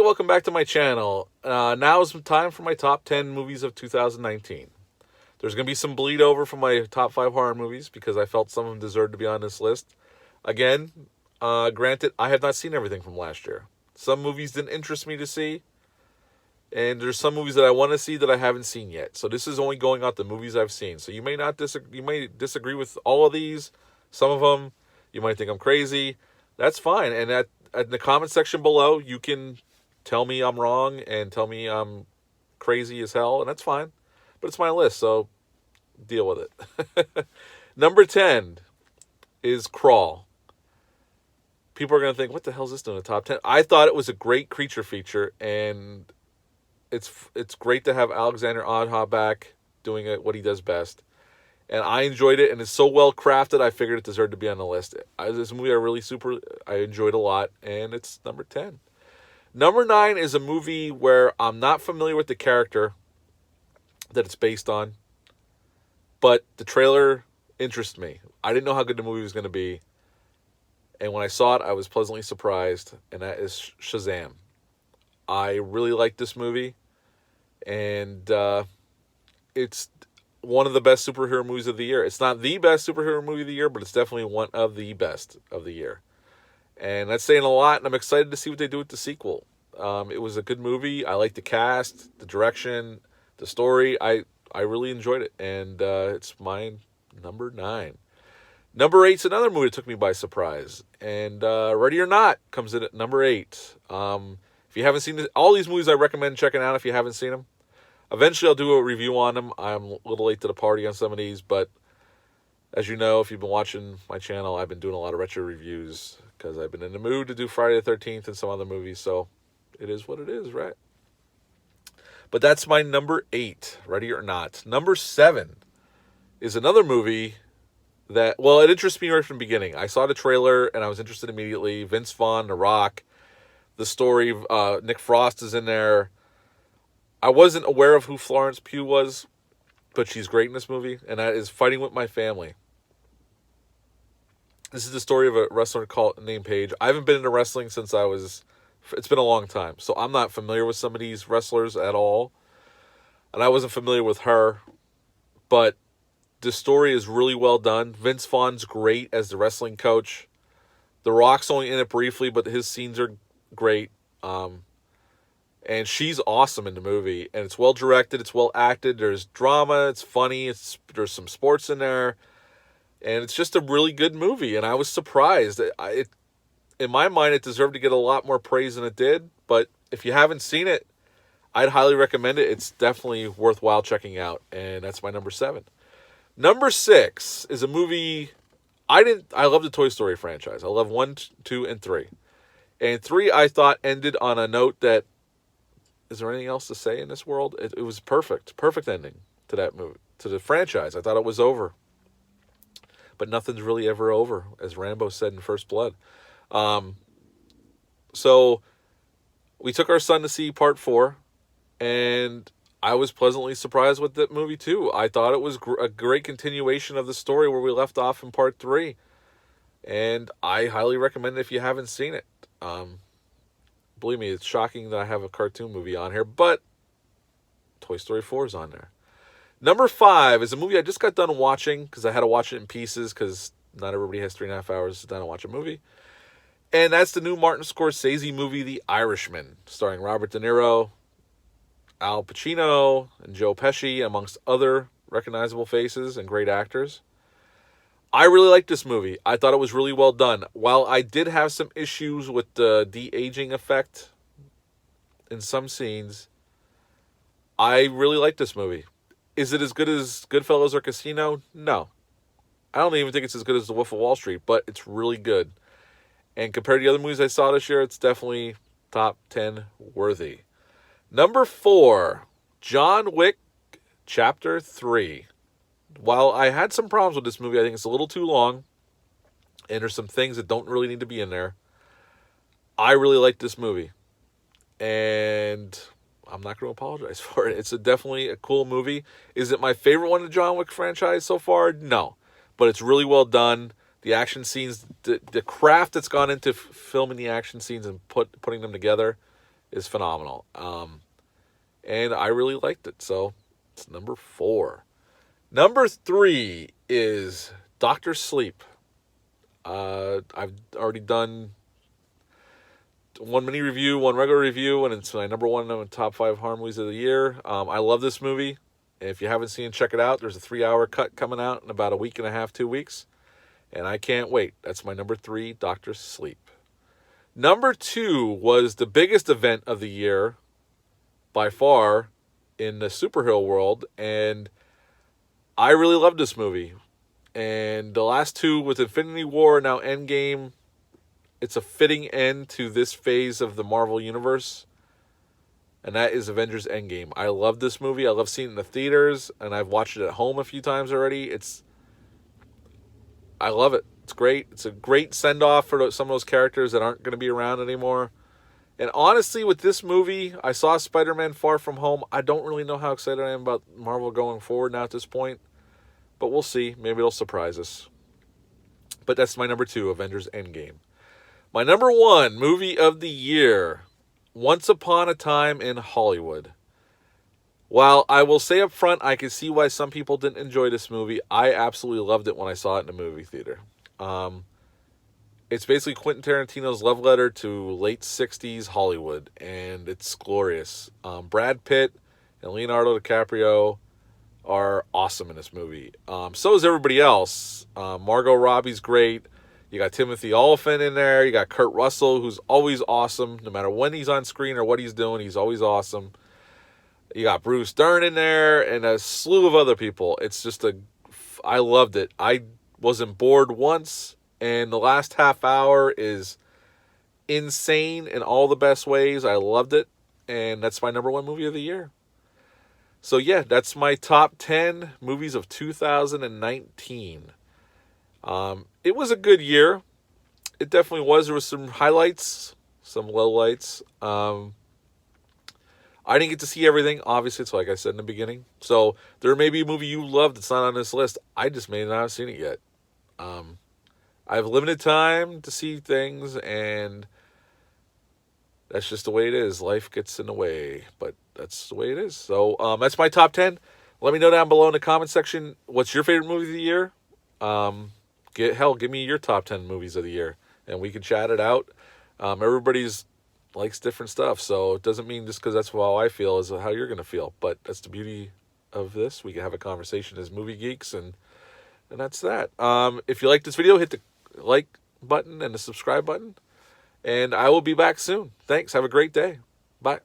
welcome back to my channel. Now is time for my top 10 movies of 2019. There's going to be some bleed over from my top 5 horror movies because I felt some of them deserved to be on this list. Again, granted, I have not seen everything from last year. Some movies didn't interest me to see, and there's some movies that I want to see that I haven't seen yet. So this is only going out the movies I've seen. So you may not disagree. You may disagree with all of these. Some of them, you might think I'm crazy. That's fine. And in the comment section below, you can tell me I'm wrong and tell me I'm crazy as hell, and that's fine. But it's my list, so deal with it. Number 10 is Crawl. People are going to think, what the hell is this doing in the top 10? I thought it was a great creature feature, and it's great to have Alexander Aja back doing it, what he does best. And I enjoyed it, and it's so well crafted, I figured it deserved to be on the list. This movie I enjoyed a lot, and it's number 10. Number 9 is a movie where I'm not familiar with the character that it's based on, but the trailer interests me. I didn't know how good the movie was going to be, and when I saw it, I was pleasantly surprised, and that is Shazam. I really like this movie, and it's one of the best superhero movies of the year. It's not the best superhero movie of the year, but it's definitely one of the best of the year. And that's saying a lot, and I'm excited to see what they do with the sequel. It was a good movie. I like the cast, the direction, the story. I really enjoyed it, and it's my number 9. Number 8's another movie that took me by surprise, and Ready or Not comes in at number 8. If you haven't seen this, all these movies I recommend checking out if you haven't seen them. Eventually, I'll do a review on them. I'm a little late to the party on some of these, but as you know, if you've been watching my channel, I've been doing a lot of retro reviews because I've been in the mood to do Friday the 13th and some other movies, so it is what it is, right? But that's my number 8, Ready or Not. Number 7 is another movie that, well, it interests me right from the beginning. I saw the trailer, and I was interested immediately. Vince Vaughn, The Rock, the story, Nick Frost is in there. I wasn't aware of who Florence Pugh was, but she's great in this movie, and that is Fighting With My Family. This is the story of a wrestler named Paige. I haven't been into wrestling since it's been a long time, so I'm not familiar with some of these wrestlers at all, and I wasn't familiar with her, but the story is really well done. Vince Vaughn's great as the wrestling coach. The Rock's only in it briefly, but his scenes are great. And she's awesome in the movie, and it's well directed, it's well acted, there's drama, it's funny, there's some sports in there, and it's just a really good movie, and I was surprised. In my mind, it deserved to get a lot more praise than it did, but if you haven't seen it, I'd highly recommend it. It's definitely worthwhile checking out, and that's my number 7. Number 6 is a movie, I love the Toy Story franchise. I love 1, 2, and 3. And 3, I thought, ended on a note that, is there anything else to say in this world? It was perfect ending to that movie, to the franchise. I thought it was over. But nothing's really ever over, as Rambo said in First Blood. So we took our son to see part 4, and I was pleasantly surprised with that movie too. I thought it was a great continuation of the story where we left off in part 3. And I highly recommend it if you haven't seen it. Believe me, it's shocking that I have a cartoon movie on here, but Toy Story 4 is on there. Number 5 is a movie I just got done watching because I had to watch it in pieces because not everybody has 3.5 hours to sit down and watch a movie. And that's the new Martin Scorsese movie, The Irishman, starring Robert De Niro, Al Pacino, and Joe Pesci, amongst other recognizable faces and great actors. I really liked this movie. I thought it was really well done. While I did have some issues with the de-aging effect in some scenes, I really liked this movie. Is it as good as Goodfellas or Casino? No. I don't even think it's as good as The Wolf of Wall Street, but it's really good. And compared to the other movies I saw this year, it's definitely top 10 worthy. Number 4, John Wick Chapter 3. While I had some problems with this movie, I think it's a little too long, and there's some things that don't really need to be in there. I really like this movie, and I'm not going to apologize for it. It's definitely a cool movie. Is it my favorite one of the John Wick franchise so far? No, but it's really well done. The action scenes, the craft that's gone into filming the action scenes and putting them together is phenomenal. And I really liked it. So it's number 4. Number 3 is Doctor Sleep. I've already done one mini review, one regular review, and it's my number 1 of the top 5 horror movies of the year. I love this movie. If you haven't seen it, check it out. There's a 3-hour cut coming out in about a week and a half, 2 weeks. And I can't wait. That's my number 3, Doctor Sleep. Number 2 was the biggest event of the year by far in the superhero world. And I really loved this movie. And the last 2 with Infinity War, now Endgame, it's a fitting end to this phase of the Marvel Universe. And that is Avengers Endgame. I love this movie. I love seeing it in the theaters. And I've watched it at home a few times already. I love it. It's great. It's a great send-off for some of those characters that aren't going to be around anymore. And honestly, with this movie, I saw Spider-Man Far From Home. I don't really know how excited I am about Marvel going forward now at this point. But we'll see. Maybe it'll surprise us. But that's my number 2, Avengers Endgame. My number 1 movie of the year, Once Upon a Time in Hollywood. While I will say up front, I can see why some people didn't enjoy this movie. I absolutely loved it when I saw it in the movie theater. It's basically Quentin Tarantino's love letter to late 60s Hollywood, and it's glorious. Brad Pitt and Leonardo DiCaprio are awesome in this movie. So is everybody else. Margot Robbie's great. You got Timothy Olyphant in there. You got Kurt Russell, who's always awesome. No matter when he's on screen or what he's doing, he's always awesome. You got Bruce Dern in there and a slew of other people. I loved it. I wasn't bored once, and the last half hour is insane in all the best ways. I loved it, and that's my number 1 movie of the year. So yeah, that's my top 10 movies of 2019. It was a good year. It definitely was. There was some highlights, some lowlights. I didn't get to see everything. Obviously, it's like I said in the beginning. So there may be a movie you love that's not on this list. I just may not have seen it yet. I have limited time to see things, and that's just the way it is. Life gets in the way, but that's the way it is. So that's my top 10. Let me know down below in the comment section, what's your favorite movie of the year? Give me your top 10 movies of the year, and we can chat it out. Everybody's likes different stuff, so it doesn't mean just because that's how I feel is how you're going to feel. But that's the beauty of this. We can have a conversation as movie geeks, and that's that. If you like this video, hit the like button and the subscribe button, and I will be back soon. Thanks. Have a great day. Bye.